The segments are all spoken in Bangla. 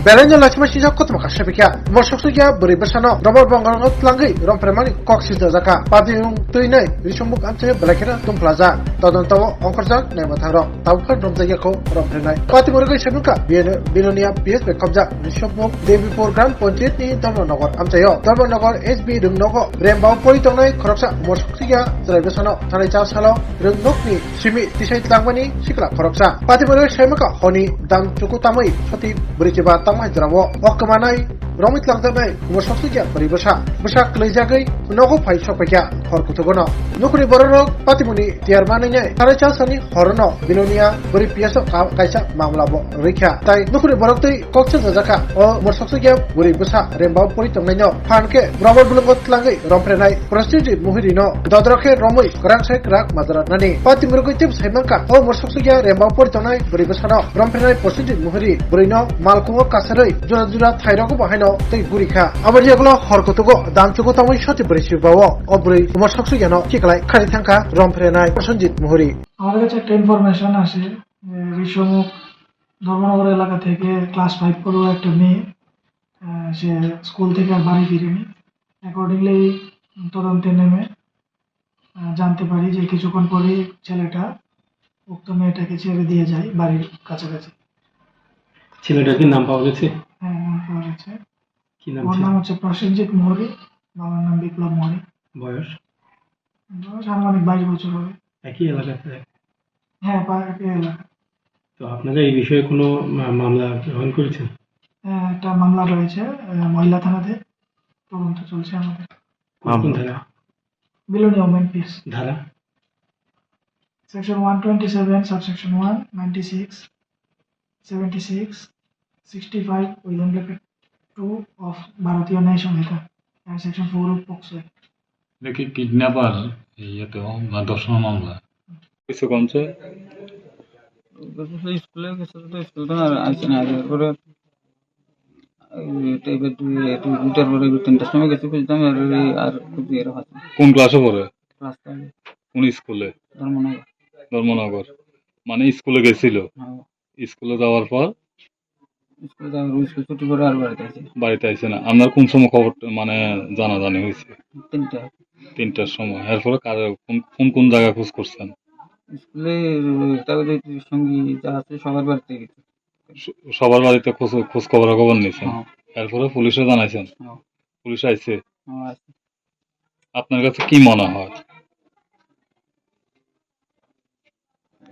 Belanja lachma sijak kot maka shapikya. Morsok sugya beri bersano. Robot banggang langgai rom premani kok sida zaka. Padi yung tuinai risumuk amche belakira tum plaza. Todon tawo ongkorjak nei matharo. Tawkar rom jaya ko rom prenai. Pati murgai shanuka bilonia PS be kobja risumuk Devipur Grand Panchayat ni Dharmanagor amchayo. Dharmanagor SB Rungnogo Rembao Politonai Koroksa morsok sugya jerai bersano thanai cha salo Rungnokni simi tisai tlangmani sikla koroksa. Pati murgai shanuka honi dam cukup tamai soti beri cibat tamai jerawo okkemanai romit langjanai morsok sugya beri besak kleijagai nogo phai sopekya hor kutogono nukuri bororok patimuni tiarmanai thanai cha sani horono bilonia beri piaso kaisa mamlabo rikha tai nukuri borok tei kokcha jajaka o morsok sugya beri besak Rembao Politonai no phanke robot bulungot tlangai romprenai prostitute muhirino dodroke romoi krangsai krak madara nani patimurgoi tip saimangka o morsok sugya Rembao Politonai beri besano romprenai prostitute muhiri berino malkungo kasaroi jura thairoko bahaino tei gurikha abar jegulo horkotugo damchugo tamoi soti beri sibawo o beri morsok sugya no kiklai khari thangka romprenai Prosenjit muhiri আমাদের কাছে একটা ইনফরমেশন আসে ঋষমুখ ধর্মনগর এলাকা থেকে ক্লাস 5 পড়ুয়া একটা মেয়ে সে স্কুল থেকে আর বাড়ি ফিরেনি অ্যাকর্ডিংলি তদন্তে নেমে জানতে পারি যে কিছুক্ষণ পরেই ছেলেটা উক্ত মেয়েটাকে ছেড়ে দিয়ে যায় বাড়ির কাছাকাছি। ছেলেটার কি নাম পাওয়া গেছে? হ্যাঁ, নাম পাওয়া গেছে। কি নাম ওর ছিল? নাম হচ্ছে প্রসেনজিৎ মোহরি, বাবার নাম বিপ্লব মোহরি। বয়স? বয়স আনুমানিক 22 বছর হবে। একই এলাকাতে? হ্যাঁ, একই এলাকা। তো আপনারা এই বিষয়ে কোনো মামলা গ্রহণ করেছেন? হ্যাঁ, একটা মামলা রয়েছে মহিলা থানাতে, তদন্ত চলছে আমাদের। কোন ধারা? বিলোনিয়া ওমেন পিস ধারা? Section 127 subsection 1 96 76 65 within bracket 2 of ভারতীয় ন্যায় সংহিতা and section 4 of POCSO Act। দেখি কিডন্যাপার ইয়েতেও না দর্শন মামলা কিছু কমছে স্কুলে গেছে তো স্কুল তো আর আসছে না আগে করে এবার দুইটার পরে 3টার সময় গেছে বুঝতাম আর খুব এরকম আছে। কোন ক্লাসে পড়ে? ক্লাস কোন স্কুলে? ধর্মনগর। ধর্মনগর মানে স্কুলে গেছিল? স্কুলে যাওয়ার পর স্কুলে যাওয়ার স্কুল ছুটি করে আর বাড়িতে আইছে না। আপনার কোন সময় খবর মানে জানাজানি হয়েছে? 3টার সময়। এরপরে কোন জায়গায় খোঁজ করছেন? স্কুলে সঙ্গী যা আছে সবার বাড়িতে গেছে। সবার বাড়িতে খোঁজ খবর নিয়েছেন? এরপরে পুলিশে জানাইছেন? পুলিশ আইছে? আপনার কাছে কি মনে হয়,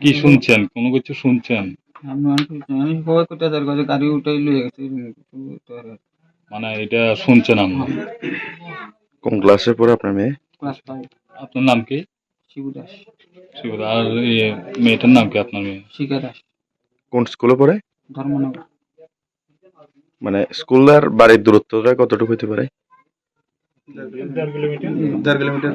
কি শুনছেন, কোনো কিছু শুনছেন? আমি খবর করতে গাড়ি উঠাই লয়ে গেছে মানে এটা শুনছেন আপনি? কোন ক্লাসে পড়ে আপনার মেয়ে? ক্লাস 5। আপনার নাম কি? শিবু দাস। আর মেয়েটার নাম কি আপনার মেয়ে? শিখা দাস। কোন স্কুলে পড়ে? ধর্মনগর। মানে স্কুল আর বাড়ির দূরত্বটা কতটুকু হতে পারে? 1.5 কিলোমিটার।